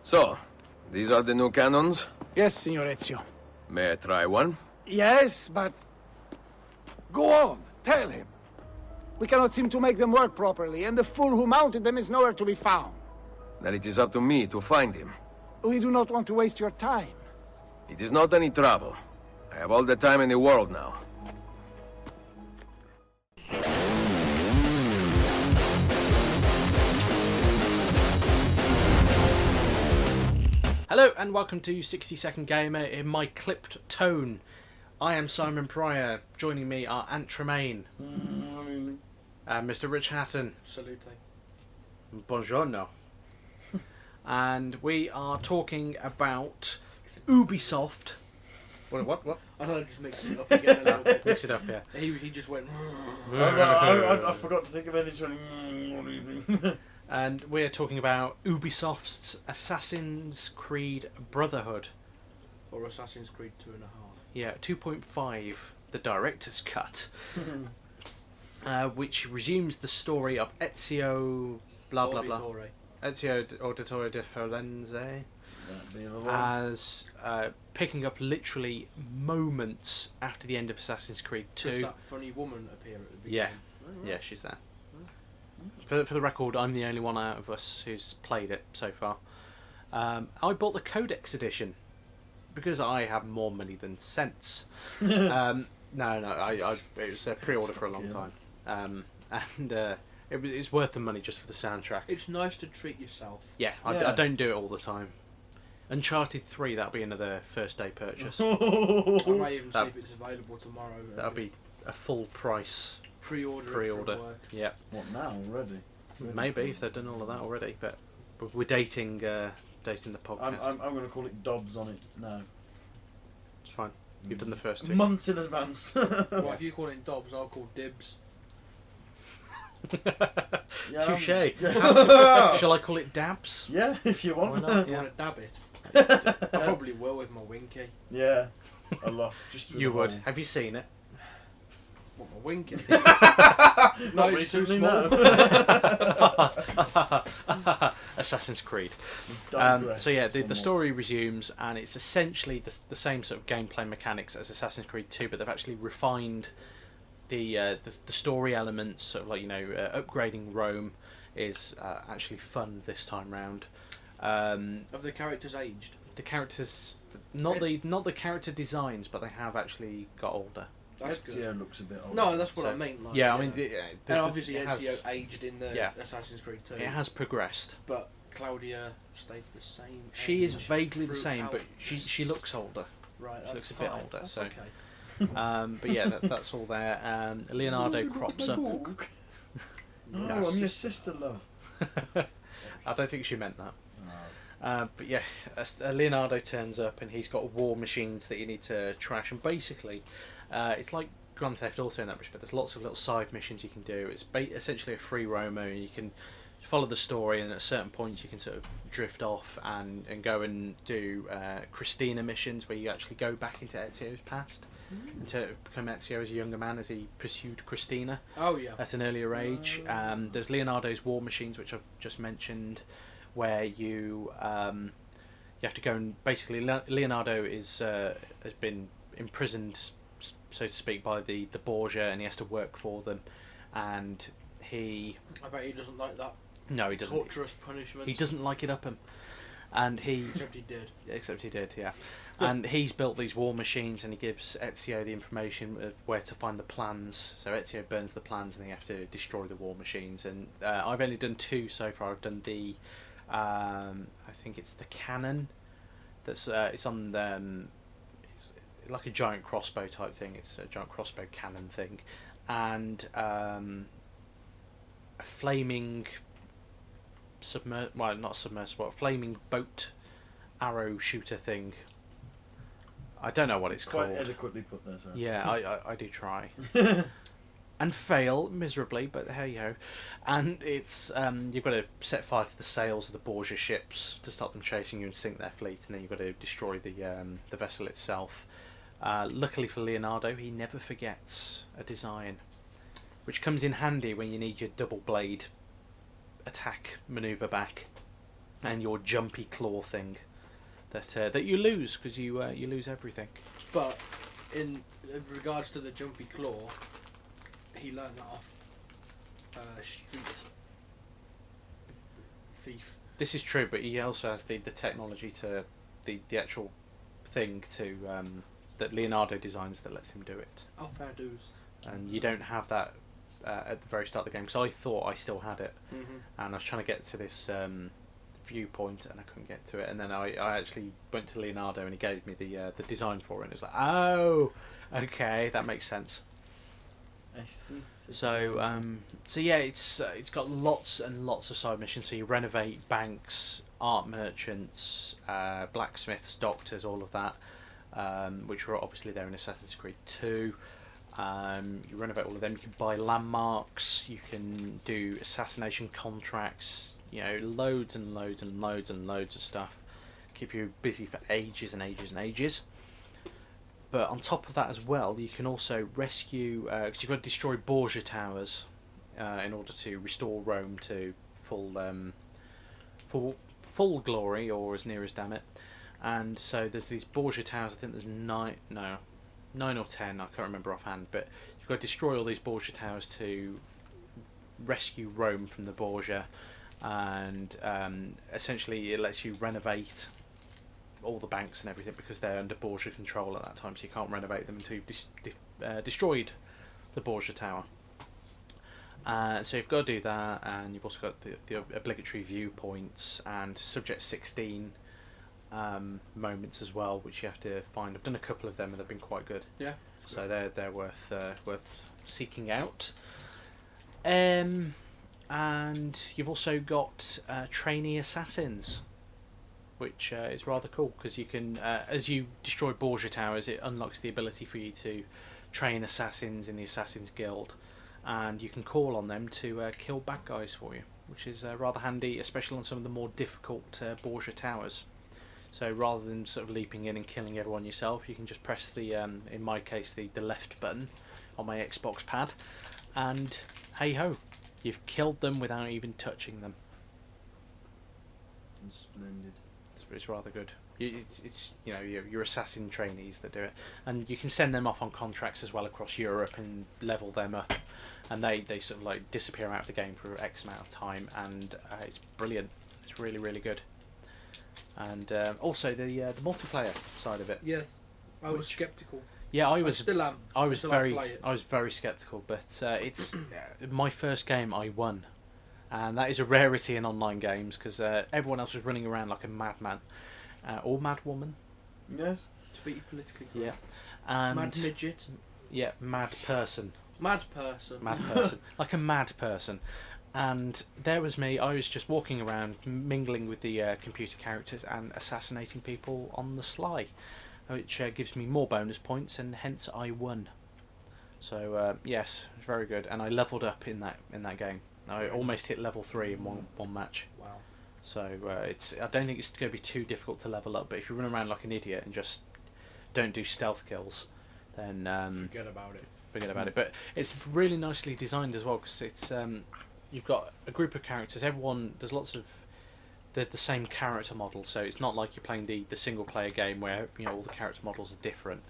So, these are the new cannons? Yes, Signor Ezio. May I try one? Yes, but... Go on, tell him. We cannot seem to make them work properly, and the fool who mounted them is nowhere to be found. Then it is up to me to find him. We do not want to waste your time. It is not any trouble. I have all the time in the world now. Hello and welcome to 60-Second Gamer in my clipped tone. I am Simon Pryor. Joining me are Ant Tremaine, Mr. Rich Hatton. Salute. Buongiorno. And we are talking about Ubisoft. What? I know, just mix it up again a little bit. Mix it up, yeah. He just went... I forgot to think of anything. And we're talking about Ubisoft's Assassin's Creed Brotherhood. Or Assassin's Creed 2.5. Yeah, 2.5, the director's cut. Which resumes the story of Ezio... blah blah blah. Ezio Auditore di Firenze. As picking up literally moments after the end of Assassin's Creed 2. Does that funny woman appear at the beginning? Yeah, yeah, she's there. For the record, I'm the only one out of us who's played it so far. I bought the Codex edition because I have more money than sense. No, it was a pre-order for a long time, and it's worth the money just for the soundtrack. It's nice to treat yourself. Yeah, I don't do it all the time. Uncharted 3, that'll be another first day purchase. I might even see if it's available tomorrow. That'll be a full price pre-order. Yeah. What now already? Maybe if they've done all of that already, but we're dating the podcast. I'm going to call it Dobbs on it now. It's fine. You've done the first two. Months in advance. Well, if you call it Dobbs, I'll call Dibs. Touche. Yeah. Shall I call it Dabs? Yeah, if you want. Why not? You Yeah. want to dab it? I probably will with my winky. Yeah, a lot. Just through You the would. hole. Have you seen it? What, my winky? Not No, it's too recently, small. no. Assassin's Creed. Digress So yeah, the somewhat. story resumes, and it's essentially the same sort of gameplay mechanics as Assassin's Creed 2, but they've actually refined the story elements. Sort of like, you know, upgrading Rome is actually fun this time round. Have the characters aged? The characters, not the character designs, but they have actually got older. That's good. Ezio looks a bit old. No, that's what So- I mean. Like, Yeah, I mean, and obviously it has, Ezio aged in the Yeah. Assassin's Creed 2. it has progressed. But Claudia stayed the same. She is age vaguely the same, but throughout. she looks older. Right, she that's looks a bit fine. older, That's so- okay. But yeah, that's all there. Leonardo crops up. Oh, No, I'm your sister, love. I don't think she meant that. No. But yeah, Leonardo turns up and he's got war machines that you need to trash. And basically, it's like Grand Theft Auto in that respect. There's lots of little side missions you can do. It's essentially a free roamer. You can follow the story, and at certain points you can sort of drift off and go and do Christina missions where you actually go back into Ezio's past and to become Ezio as a younger man as he pursued Christina Oh yeah. at an earlier age. There's Leonardo's war machines, which I've just mentioned, where you have to go and basically Leonardo has been imprisoned, so to speak, by the Borgia, and he has to work for them, and he I bet he doesn't like that no he doesn't torturous punishment. he doesn't like it up him, and he Except he did. yeah. And he's built these war machines, and he gives Ezio the information of where to find the plans. So Ezio burns the plans, and they have to destroy the war machines. And I've only done 2 so far. I've done the I think it's the cannon. That's it's on it's like a giant crossbow type thing. It's a giant crossbow cannon thing, and a flaming not submersible, a flaming boat arrow shooter thing. I don't know what it's Quite called. adequately put there, sir. Yeah, I do try. And fail miserably, but hey ho. And it's you've got to set fire to the sails of the Borgia ships to stop them chasing you and sink their fleet, and then you've got to destroy the vessel itself. Luckily for Leonardo, he never forgets a design, which comes in handy when you need your double blade attack manoeuvre back. and your jumpy claw thing that you lose because you lose everything. But in regards to the jumpy claw, he learned that off Street Thief. This is true, but he also has the technology to the actual thing to that Leonardo designs that lets him do it. Oh, fair dues. And you don't have that at the very start of the game. Because I thought I still had it, Mm-hmm. and I was trying to get to this viewpoint, and I couldn't get to it. And then I actually went to Leonardo, and he gave me the design for it. And it was like, oh, okay, that makes sense. I see. So yeah, it's got lots and lots of side missions. So you renovate banks, art merchants, blacksmiths, doctors, all of that, which were obviously there in Assassin's Creed 2. You renovate all of them. You can buy landmarks. You can do assassination contracts. You know, loads and loads and loads and loads of stuff. Keep you busy for ages and ages and ages. But on top of that as well, you can also rescue, because you've got to destroy Borgia Towers in order to restore Rome to full glory, or as near as damn it. And so there's these Borgia Towers. I think there's 9 or 10. I can't remember offhand. But you've got to destroy all these Borgia Towers to rescue Rome from the Borgia, and essentially it lets you renovate all the banks and everything because they're under Borgia control at that time, so you can't renovate them until you've destroyed the Borgia Tower. So you've got to do that, and you've also got the obligatory viewpoints and Subject 16 moments as well, which you have to find. I've done a couple of them and they've been quite good. Yeah. So they're worth seeking out. And you've also got trainee assassins, which is rather cool because you can, as you destroy Borgia Towers, it unlocks the ability for you to train assassins in the Assassin's Guild, and you can call on them to kill bad guys for you, which is rather handy, especially on some of the more difficult Borgia Towers. So rather than sort of leaping in and killing everyone yourself, you can just press the, in my case, the left button on my Xbox pad, and hey ho, you've killed them without even touching them. Splendid. It's rather good. It's you know, your assassin trainees that do it, and you can send them off on contracts as well across Europe and level them up, and they sort of like disappear out of the game for X amount of time, and it's brilliant. It's really, really good. And also the multiplayer side of it. Yes, I was sceptical. Yeah, I still am. I was Still very play it. skeptical, but it's my first game I won. And that is a rarity in online games because everyone else was running around like a madman or madwoman. Yes. To be politically correct. Yeah, and Mad midget. yeah, mad person, Mad person. like a mad person. And there was me. I was just walking around, mingling with the computer characters and assassinating people on the sly, which gives me more bonus points, and hence I won. So yes, it's very good, and I leveled up in that game. I almost hit level 3 in one match. Wow. So I don't think it's going to be too difficult to level up. But if you run around like an idiot and just don't do stealth kills, then Forget about it. forget about it. But it's really nicely designed as well because it's you've got a group of characters. There's lots of the same character model, so it's not like you're playing the single player game where all the character models are different.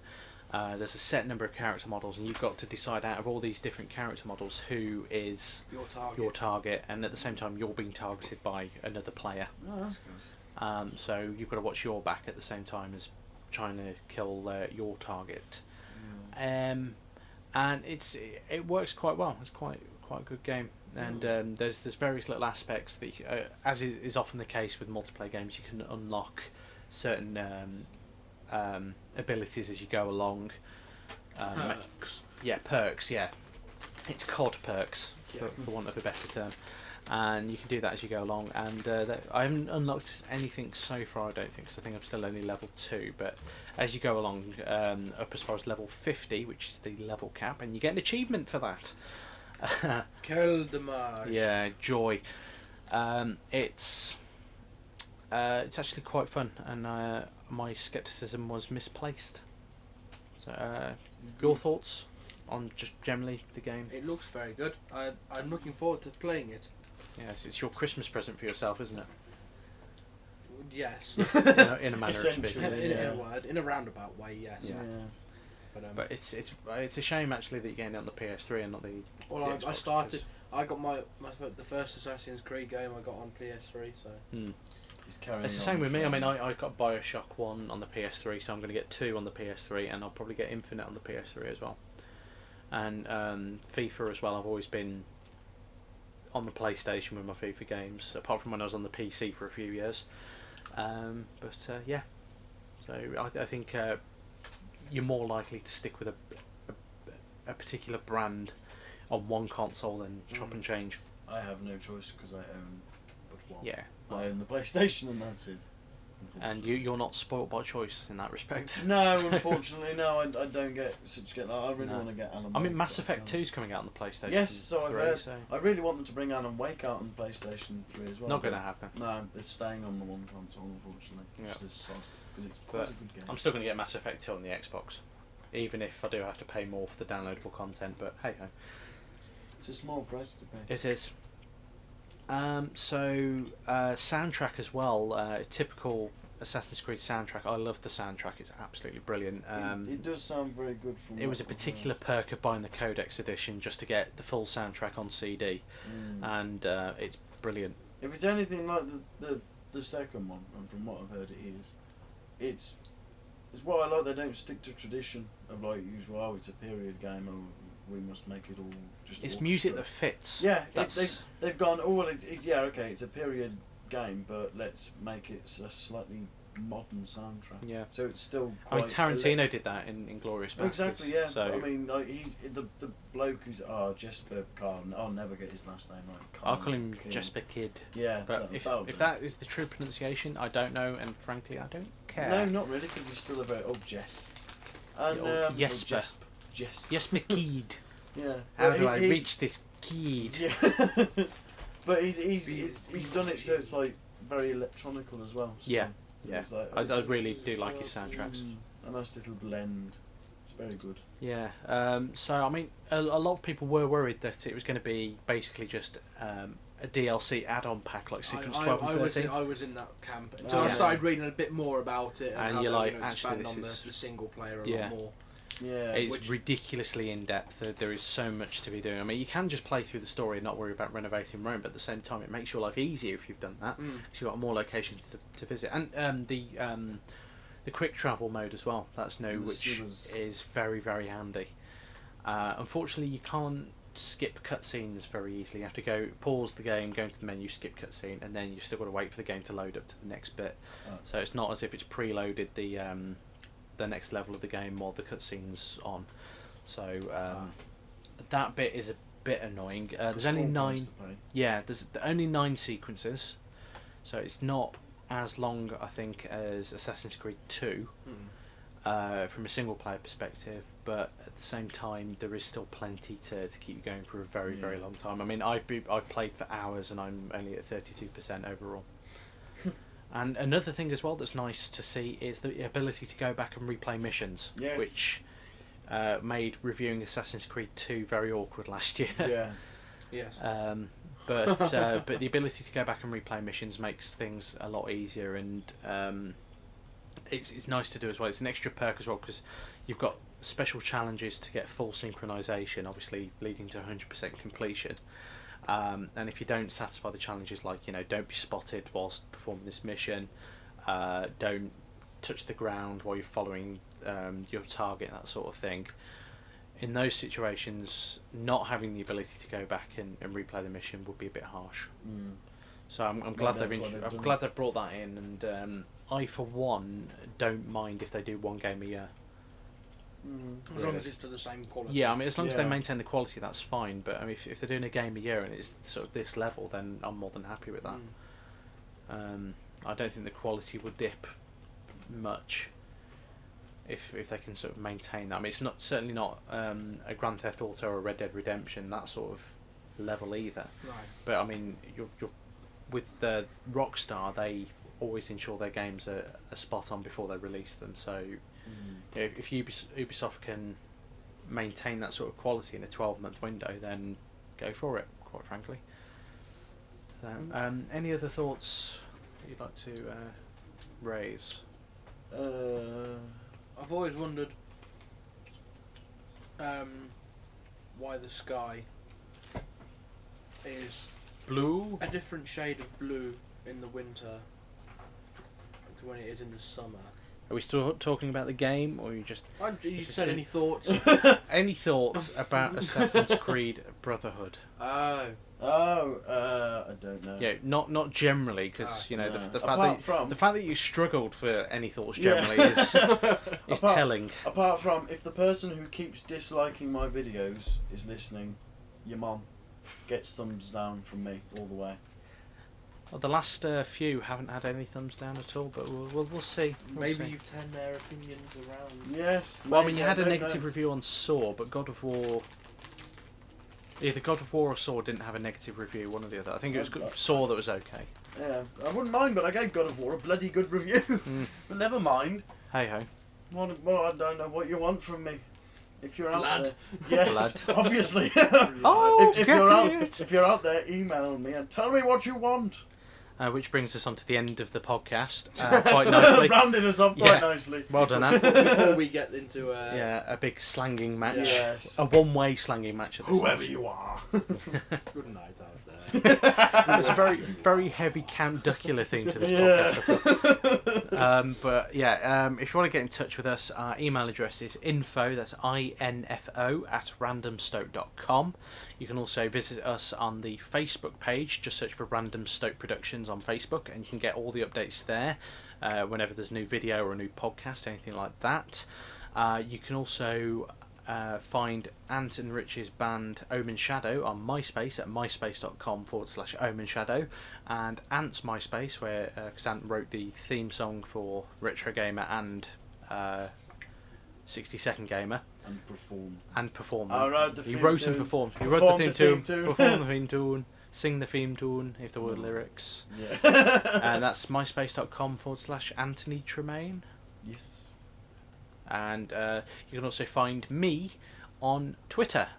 There's a set number of character models, and you've got to decide out of all these different character models who is Your target. and at the same time you're being targeted by another player. Oh, that's good. So you've got to watch your back at the same time as trying to kill your target. And it works quite well. It's quite a good game. And there's various little aspects that, as is often the case with multiplayer games, you can unlock certain abilities as you go along. Perks. Yeah, perks. Yeah, it's COD perks, Yeah. for want of a better term. And you can do that as you go along. And I haven't unlocked anything so far, I don't think, because I think I'm still only level 2. But as you go along, up as far as level 50, which is the level cap, and you get an achievement for that. Quel dommage. Yeah, joy. It's actually quite fun, and my skepticism was misplaced. So, your thoughts on just generally the game? It looks very good. I'm looking forward to playing it. Yes, it's your Christmas present for yourself, isn't it? yes. In a manner of speaking. Essentially. In a word, in a roundabout way, yes. Yeah. Yes. But it's a shame actually that you're getting it on the PS3 and not the. Well, the I Xbox, started. I got the first Assassin's Creed game I got on PS3. So. It's the same with me. I mean, I got Bioshock 1 on the PS3, so I'm going to get 2 on the PS3, and I'll probably get Infinite on the PS3 as well. And FIFA as well. I've always been on the PlayStation with my FIFA games, apart from when I was on the PC for a few years. Yeah, so I think you're more likely to stick with a particular brand on one console than chop and change. I have no choice because I own but one. Yeah. I own the PlayStation and that's it. And you're not spoilt by choice in that respect. No, unfortunately, no. I don't get that. I really want to get Alan Wake. I mean, Mass Effect 2 is coming out on the PlayStation. Yes, so I've 3, heard. so I really want them to bring Alan Wake out on PlayStation 3 as well. not going to happen. No, it's staying on the one console, unfortunately. Yeah. Which is sad, because it's quite But a good game. I'm still going to get Mass Effect 2 on the Xbox, even if I do have to pay more for the downloadable content. But hey ho, It's a small price to pay. it is. Soundtrack as well. Typical Assassin's Creed soundtrack. I love the soundtrack. It's absolutely brilliant. It does sound very good from. It was a what I've particular perk of buying the Codex edition just to get the full soundtrack on CD, heard. and it's brilliant. If it's anything like the second one, and from what I've heard it is, it's what I like. They don't stick to tradition of like usual. Oh, it's a period game, or we must make it all just. It's orchestra. music that fits. Yeah, That's they've gone. Oh well, yeah, okay, it's a period game, but let's make it a slightly modern soundtrack. yeah. So it's still. I mean, Quite Tarantino did that in Inglourious Basterds. Exactly, yeah. So I mean, like he's the bloke who's Jesper Carl. I'll never get his last name right. I'll call him King. Jesper Kid. Yeah, But if that is the true pronunciation, I don't know, and frankly, I don't care. No, not really, because he's still a very Jess. And Yeah, Jesper. Jesper. Yes, McKeed. Yeah. How But do I he- reach this kid? Yeah. But he's done it so it's like very electronical as well. So Yeah, yeah. it's like, I really do like his soundtracks. a nice little blend. It's very good. Yeah. So I mean, a lot of people were worried that it was going to be basically just a DLC add-on pack like Sequence 12 and 13. I was in that camp until I Yeah. started reading a bit more about it, And how you're they were like, gonna actually, expand this on is- the single player a Yeah. lot more. Yeah. It's Which- ridiculously in depth. There is so much to be doing. I mean, you can just play through the story and not worry about renovating Rome, but at the same time, it makes your life easier if you've done that. Mm. So you've got more locations to visit, and the quick travel mode as well. That's new, And the which sewers. is very very handy. Unfortunately, you can't skip cutscenes very easily. You have to go pause the game, go into the menu, skip cutscene, and then you've still got to wait for the game to load up to the next bit. Oh. So it's not as if it's preloaded the next level of the game while the cutscene's on. So that bit is a bit annoying. There's only Small price 9. to pay. Yeah, there's only 9 sequences, so it's not as long, I think, as Assassin's Creed 2 from a single player perspective. But at the same time, there is still plenty to keep you going for a very very Yeah. long time. I mean, I've played for hours and I'm only at 32% overall. And another thing as well that's nice to see is the ability to go back and replay missions, Yes. which made reviewing Assassin's Creed 2 very awkward last year. Yeah. Yes. But the ability to go back and replay missions makes things a lot easier, and it's nice to do as well. It's an extra perk as well because you've got special challenges to get full synchronization, obviously leading to 100% completion. And if you don't satisfy the challenges, like don't be spotted whilst performing this mission, don't touch the ground while you're following your target, that sort of thing. In those situations, not having the ability to go back and replay the mission would be a bit harsh. Mm. So I'm glad that's what they've I'm done. glad they've brought that in, and I for one don't mind if they do one game a year. As long as it's to the same quality. Yeah, I mean, as long as they Yeah. maintain the quality, that's fine. But I mean, if they're doing a game a year and it's sort of this level, then I'm more than happy with that. I don't think the quality will dip much if they can sort of maintain that. I mean, it's certainly not a Grand Theft Auto or a Red Dead Redemption, that sort of level either. Right. But I mean, you're with the Rockstar, they always ensure their games are spot on before they release them. So if Ubisoft can maintain that sort of quality in a 12-month window, then go for it, quite frankly. So, any other thoughts that you'd like to rays? I've always wondered why the sky is Blue? a different shade of blue in the winter to when it is in the summer. Are we still talking about the game, or you just... You said any thoughts? Any thoughts about Assassin's Creed Brotherhood? Oh. I don't know. Yeah, not generally, because you know no. the Apart fact from- the fact that you struggled for any thoughts Yeah. generally is telling. Apart from, if the person who keeps disliking my videos is listening, your mom gets thumbs down from me all the way. Well, the last few haven't had any thumbs down at all, but we'll see. We'll Maybe see. you've turned their opinions around. Yes. Well, I mean, maybe, you had a don't negative know. review on Saw, but God of War. Either God of War or Saw didn't have a negative review, one or the other. I think it was Saw that was okay. Yeah, I wouldn't mind, but I gave God of War a bloody good review. But never mind. Hey ho. Well, I don't know what you want from me. If you're out Blood. there, yes, obviously. Oh, if get you're out, it! if you're out there, email me and tell me what you want. Which brings us on to the end of the podcast, quite nicely. Rounding us off Yeah. quite nicely. Well done, Anne. Before we get into Yeah, a big slanging match. Yes. A one-way slanging match at the Whoever stage. you are. good night out there. There's a very, very heavy Count Duckula theme to this podcast. But yeah, if you want to get in touch with us, our email address is info, that's info, @randomstoke.com. You can also visit us on the Facebook page. Just search for Random Stoke Productions on Facebook, and you can get all the updates there whenever there's a new video or a new podcast, anything like that. You can also find Ant and Rich's band Omen Shadow on MySpace at myspace.com/Omen Shadow, and Ant's MySpace, where because Ant wrote the theme song for Retro Gamer and 60-Second Gamer. And performed. I wrote the He theme wrote and tunes. performed. He Performed wrote the the theme theme tune, tune. performed the theme tune, sing the theme tune, if there were lyrics. Yeah. And that's myspace.com/Anthony Tremaine. Yes. And you can also find me on Twitter,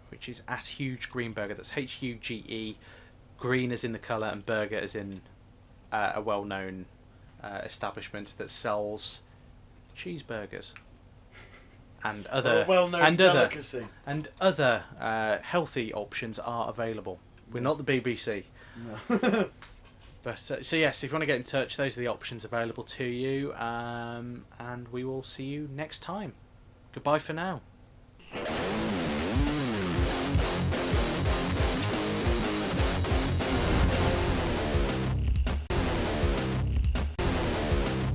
which is @HugeGreenburger. That's HUGE, green as in the colour, and burger as in a well-known establishment that sells cheeseburgers and other well-known delicacy. and other healthy options are available. We're not the BBC. No. But so yes, if you want to get in touch, those are the options available to you, and we will see you next time. Goodbye for now.